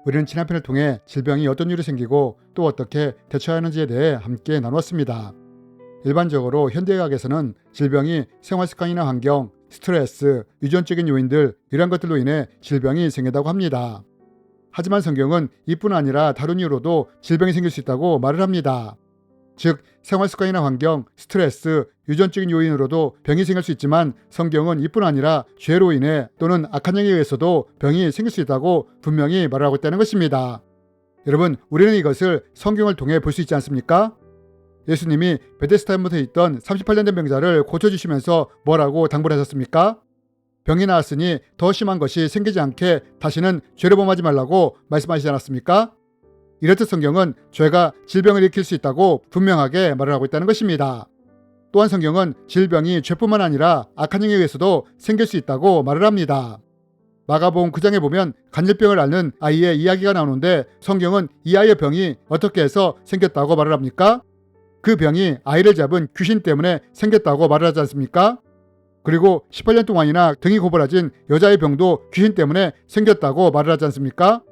우리는 지난 편을 통해 질병이 어떤 이유로 생기고 또 어떻게 대처하는지에 대해 함께 나누었습니다. 일반적으로 현대의학에서는 질병이 생활습관이나 환경, 스트레스, 유전적인 요인들 이런 것들로 인해 질병이 생긴다고 합니다. 하지만 성경은 이뿐 아니라 다른 이유로도 질병이 생길 수 있다고 말을 합니다. 즉 생활습관이나 환경, 스트레스, 유전적인 요인으로도 병이 생길 수 있지만 성경은 이뿐 아니라 죄로 인해 또는 악한 영에 의해서도 병이 생길 수 있다고 분명히 말하고 있다는 것입니다. 여러분, 우리는 이것을 성경을 통해 볼 수 있지 않습니까? 예수님이 베데스다 못에 있던 38년 된 병자를 고쳐주시면서 뭐라고 당부를 하셨습니까? 병이 나았으니 더 심한 것이 생기지 않게 다시는 죄를 범하지 말라고 말씀하시지 않았습니까? 이렇듯 성경은 죄가 질병을 일으킬 수 있다고 분명하게 말을 하고 있다는 것입니다. 또한 성경은 질병이 죄뿐만 아니라 악한 영에 의해서도 생길 수 있다고 말을 합니다. 마가복음 9장에 보면 간질병을 앓는 아이의 이야기가 나오는데 성경은 이 아이의 병이 어떻게 해서 생겼다고 말을 합니까? 그 병이 아이를 잡은 귀신 때문에 생겼다고 말을 하지 않습니까? 그리고 18년 동안이나 등이 고부라진 여자의 병도 귀신 때문에 생겼다고 말을 하지 않습니까?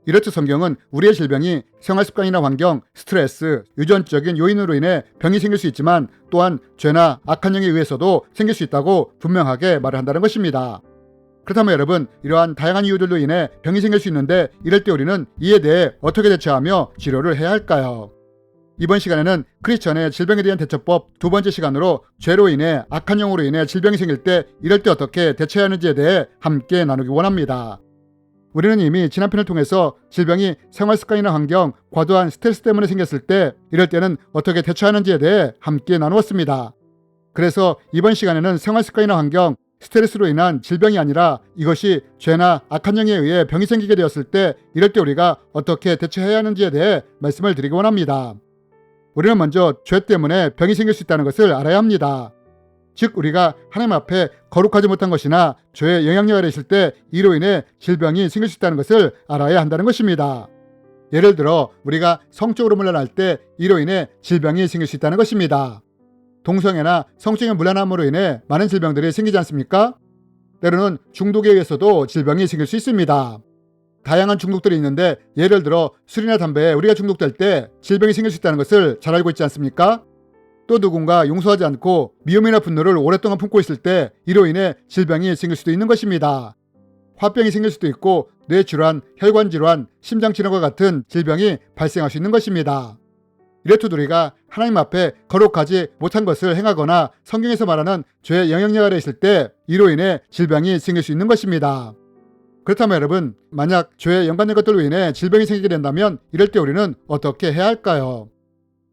이렇듯 성경은 우리의 질병이 생활습관이나 환경, 스트레스, 유전적인 요인으로 인해 병이 생길 수 있지만 또한 죄나 악한 영에 의해서도 생길 수 있다고 분명하게 말을 한다는 것입니다. 그렇다면 여러분, 이러한 다양한 이유들로 인해 병이 생길 수 있는데 이럴 때 우리는 이에 대해 어떻게 대처하며 치료를 해야 할까요? 이번 시간에는 크리스천의 질병에 대한 대처법 두 번째 시간으로 죄로 인해 악한 영으로 인해 질병이 생길 때 이럴 때 어떻게 대처해야 하는지에 대해 함께 나누기 원합니다. 우리는 이미 지난 편을 통해서 질병이 생활습관이나 환경, 과도한 스트레스 때문에 생겼을 때 이럴 때는 어떻게 대처하는지에 대해 함께 나누었습니다. 그래서 이번 시간에는 생활습관이나 환경, 스트레스로 인한 질병이 아니라 이것이 죄나 악한 영에 의해 병이 생기게 되었을 때 이럴 때 우리가 어떻게 대처해야 하는지에 대해 말씀을 드리기 원합니다. 우리는 먼저 죄 때문에 병이 생길 수 있다는 것을 알아야 합니다. 즉 우리가 하나님 앞에 거룩하지 못한 것이나 죄의 영향력 아래 있을 때 이로 인해 질병이 생길 수 있다는 것을 알아야 한다는 것입니다. 예를 들어 우리가 성적으로 문란할 때 이로 인해 질병이 생길 수 있다는 것입니다. 동성애나 성적인 문란함으로 인해 많은 질병들이 생기지 않습니까? 때로는 중독에 의해서도 질병이 생길 수 있습니다. 다양한 중독들이 있는데 예를 들어 술이나 담배에 우리가 중독될 때 질병이 생길 수 있다는 것을 잘 알고 있지 않습니까? 또 누군가 용서하지 않고 미움이나 분노를 오랫동안 품고 있을 때 이로 인해 질병이 생길 수도 있는 것입니다. 화병이 생길 수도 있고 뇌질환, 혈관질환, 심장질환과 같은 질병이 발생할 수 있는 것입니다. 이렇듯 우리가 하나님 앞에 거룩하지 못한 것을 행하거나 성경에서 말하는 죄의 영향력 아래 있을 때 이로 인해 질병이 생길 수 있는 것입니다. 그렇다면 여러분, 만약 죄에 연관된 것들로 인해 질병이 생기게 된다면 이럴 때 우리는 어떻게 해야 할까요?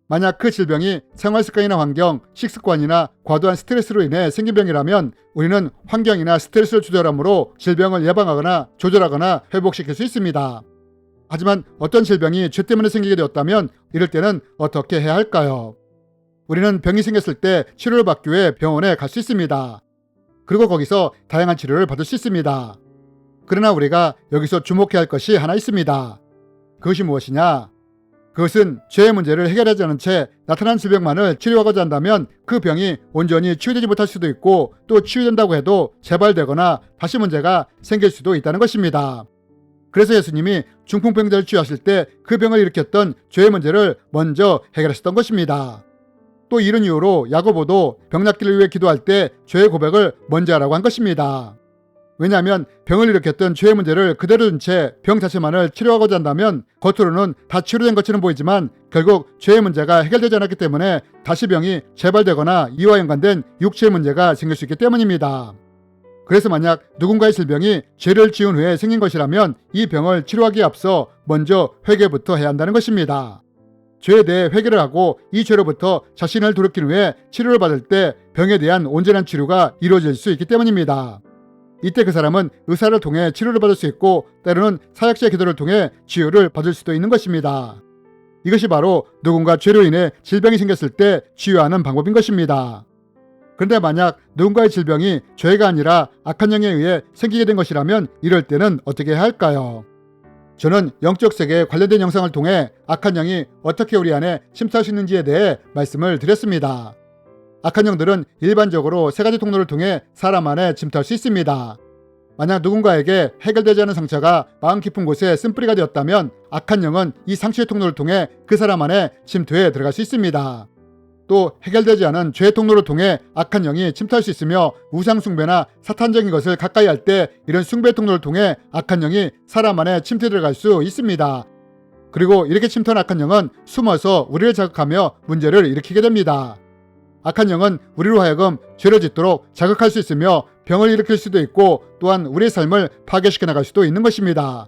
만약 그 질병이 생활습관이나 환경, 식습관이나 과도한 스트레스로 인해 생긴 병이라면 우리는 환경이나 스트레스를 조절함으로 질병을 예방하거나 조절하거나 회복시킬 수 있습니다. 하지만 어떤 질병이 죄 때문에 생기게 되었다면 이럴 때는 어떻게 해야 할까요? 우리는 병이 생겼을 때 치료를 받기 위해 병원에 갈 수 있습니다. 그리고 거기서 다양한 치료를 받을 수 있습니다. 그러나 우리가 여기서 주목해야 할 것이 하나 있습니다. 그것이 무엇이냐? 그것은 죄의 문제를 해결하지 않은 채 나타난 질병만을 치료하고자 한다면 그 병이 온전히 치유되지 못할 수도 있고 또 치유된다고 해도 재발되거나 다시 문제가 생길 수도 있다는 것입니다. 그래서 예수님이 중풍병자를 치유하실 때 그 병을 일으켰던 죄의 문제를 먼저 해결하셨던 것입니다. 또 이런 이유로 야고보도 병 낫기를 위해 기도할 때 죄의 고백을 먼저 하라고 한 것입니다. 왜냐하면 병을 일으켰던 죄의 문제를 그대로 둔 채 병 자체만을 치료하고자 한다면 겉으로는 다 치료된 것처럼 보이지만 결국 죄의 문제가 해결되지 않았기 때문에 다시 병이 재발되거나 이와 연관된 육체의 문제가 생길 수 있기 때문입니다. 그래서 만약 누군가의 질병이 죄를 지은 후에 생긴 것이라면 이 병을 치료하기에 앞서 먼저 회개부터 해야 한다는 것입니다. 죄에 대해 회개를 하고 이 죄로부터 자신을 돌이킨 후에 치료를 받을 때 병에 대한 온전한 치료가 이루어질 수 있기 때문입니다. 이때 그 사람은 의사를 통해 치료를 받을 수 있고 때로는 사역자의 기도를 통해 치유를 받을 수도 있는 것입니다. 이것이 바로 누군가 죄로 인해 질병이 생겼을 때 치유하는 방법인 것입니다. 그런데 만약 누군가의 질병이 죄가 아니라 악한 영에 의해 생기게 된 것이라면 이럴 때는 어떻게 해야 할까요? 저는 영적 세계에 관련된 영상을 통해 악한 영이 어떻게 우리 안에 침투할 수 있는지에 대해 말씀을 드렸습니다. 악한 영들은 일반적으로 세 가지 통로를 통해 사람 안에 침투할 수 있습니다. 만약 누군가에게 해결되지 않은 상처가 마음 깊은 곳에 쓴뿌리가 되었다면 악한 영은 이 상처의 통로를 통해 그 사람 안에 침투해 들어갈 수 있습니다. 또 해결되지 않은 죄의 통로를 통해 악한 영이 침투할 수 있으며 우상 숭배나 사탄적인 것을 가까이 할 때 이런 숭배 통로를 통해 악한 영이 사람 안에 침투해 들어갈 수 있습니다. 그리고 이렇게 침투한 악한 영은 숨어서 우리를 자극하며 문제를 일으키게 됩니다. 악한 영은 우리로 하여금 죄를 짓도록 자극할 수 있으며 병을 일으킬 수도 있고 또한 우리의 삶을 파괴시켜 나갈 수도 있는 것입니다.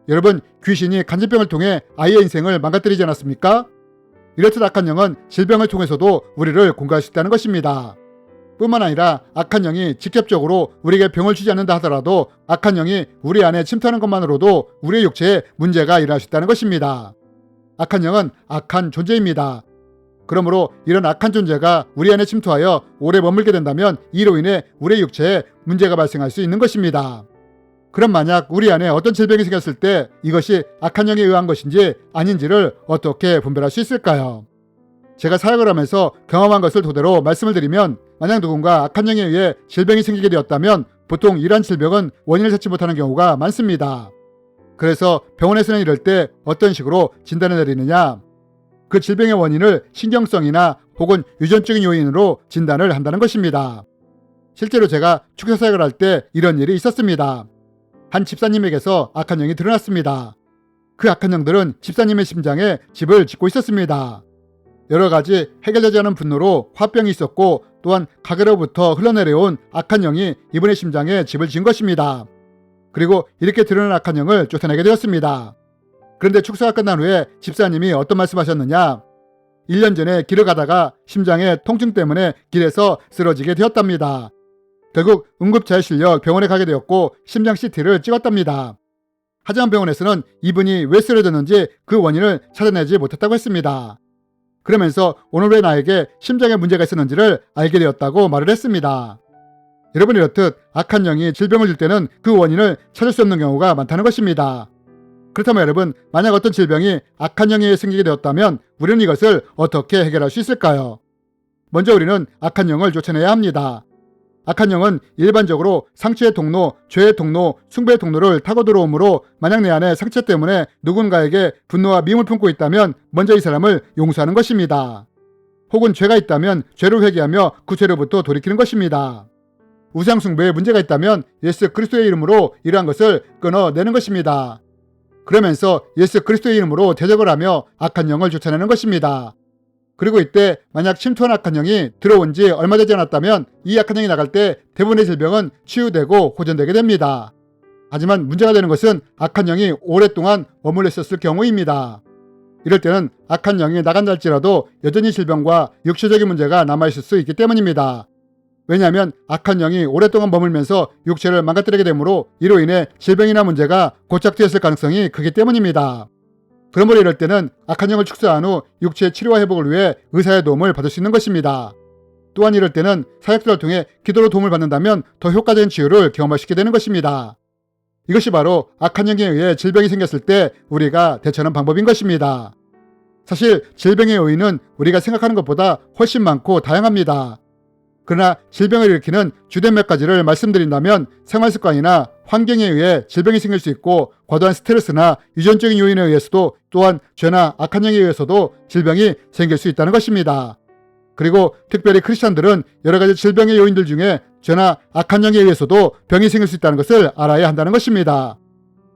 여러분, 귀신이 간질병을 통해 아이의 인생을 망가뜨리지 않았습니까? 이렇듯 악한 영은 질병을 통해서도 우리를 공격할 수 있다는 것입니다. 뿐만 아니라 악한 영이 직접적으로 우리에게 병을 주지 않는다 하더라도 악한 영이 우리 안에 침투하는 것만으로도 우리의 육체에 문제가 일어날 수 있다는 것입니다. 악한 영은 악한 존재입니다. 그러므로 이런 악한 존재가 우리 안에 침투하여 오래 머물게 된다면 이로 인해 우리의 육체에 문제가 발생할 수 있는 것입니다. 그럼 만약 우리 안에 어떤 질병이 생겼을 때 이것이 악한 영에 의한 것인지 아닌지를 어떻게 분별할 수 있을까요? 제가 사역을 하면서 경험한 것을 토대로 말씀을 드리면 만약 누군가 악한 영에 의해 질병이 생기게 되었다면 보통 이러한 질병은 원인을 찾지 못하는 경우가 많습니다. 그래서 병원에서는 이럴 때 어떤 식으로 진단을 내리느냐? 그 질병의 원인을 신경성이나 혹은 유전적인 요인으로 진단을 한다는 것입니다. 실제로 제가 축사 사역을 할 때 이런 일이 있었습니다. 한 집사님에게서 악한 영이 드러났습니다. 그 악한 영들은 집사님의 심장에 집을 짓고 있었습니다. 여러 가지 해결되지 않은 분노로 화병이 있었고 또한 가게로부터 흘러내려온 악한 영이 이분의 심장에 집을 지은 것입니다. 그리고 이렇게 드러난 악한 영을 쫓아내게 되었습니다. 그런데 축사가 끝난 후에 집사님이 어떤 말씀하셨느냐? 1년 전에 길을 가다가 심장의 통증 때문에 길에서 쓰러지게 되었답니다. 결국 응급차에 실려 병원에 가게 되었고 심장 CT를 찍었답니다. 하지만 병원에서는 이분이 왜 쓰러졌는지 그 원인을 찾아내지 못했다고 했습니다. 그러면서 오늘 왜 나에게 심장에 문제가 있었는지를 알게 되었다고 말을 했습니다. 여러분, 이렇듯 악한 영이 질병을 줄 때는 그 원인을 찾을 수 없는 경우가 많다는 것입니다. 그렇다면 여러분, 만약 어떤 질병이 악한 영에 의해 생기게 되었다면 우리는 이것을 어떻게 해결할 수 있을까요? 먼저 우리는 악한 영을 쫓아내야 합니다. 악한 영은 일반적으로 상처의 통로, 죄의 통로, 숭배의 통로를 타고 들어오므로 만약 내 안에 상처 때문에 누군가에게 분노와 미움을 품고 있다면 먼저 이 사람을 용서하는 것입니다. 혹은 죄가 있다면 죄를 회개하며 그 죄로부터 돌이키는 것입니다. 우상 숭배에 문제가 있다면 예수 그리스도의 이름으로 이러한 것을 끊어내는 것입니다. 그러면서 예수 그리스도의 이름으로 대적을 하며 악한 영을 쫓아내는 것입니다. 그리고 이때 만약 침투한 악한 영이 들어온 지 얼마 되지 않았다면 이 악한 영이 나갈 때 대부분의 질병은 치유되고 호전되게 됩니다. 하지만 문제가 되는 것은 악한 영이 오랫동안 머물러 있었을 경우입니다. 이럴 때는 악한 영이 나간다 할지라도 여전히 질병과 육체적인 문제가 남아있을 수 있기 때문입니다. 왜냐하면 악한 영이 오랫동안 머물면서 육체를 망가뜨리게 되므로 이로 인해 질병이나 문제가 고착되었을 가능성이 크기 때문입니다. 그러므로 이럴 때는 악한 영을 축사한 후 육체의 치료와 회복을 위해 의사의 도움을 받을 수 있는 것입니다. 또한 이럴 때는 사역들을 통해 기도로 도움을 받는다면 더 효과적인 치유를 경험할 수 있게 되는 것입니다. 이것이 바로 악한 영에 의해 질병이 생겼을 때 우리가 대처하는 방법인 것입니다. 사실 질병의 요인은 우리가 생각하는 것보다 훨씬 많고 다양합니다. 그러나 질병을 일으키는 주된 몇 가지를 말씀드린다면 생활습관이나 환경에 의해 질병이 생길 수 있고 과도한 스트레스나 유전적인 요인에 의해서도 또한 죄나 악한 영에 의해서도 질병이 생길 수 있다는 것입니다. 그리고 특별히 크리스찬들은 여러 가지 질병의 요인들 중에 죄나 악한 영에 의해서도 병이 생길 수 있다는 것을 알아야 한다는 것입니다.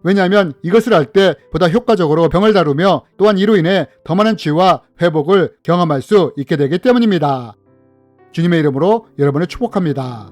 왜냐하면 이것을 알 때 보다 효과적으로 병을 다루며 또한 이로 인해 더 많은 치유와 회복을 경험할 수 있게 되기 때문입니다. 주님의 이름으로 여러분을 축복합니다.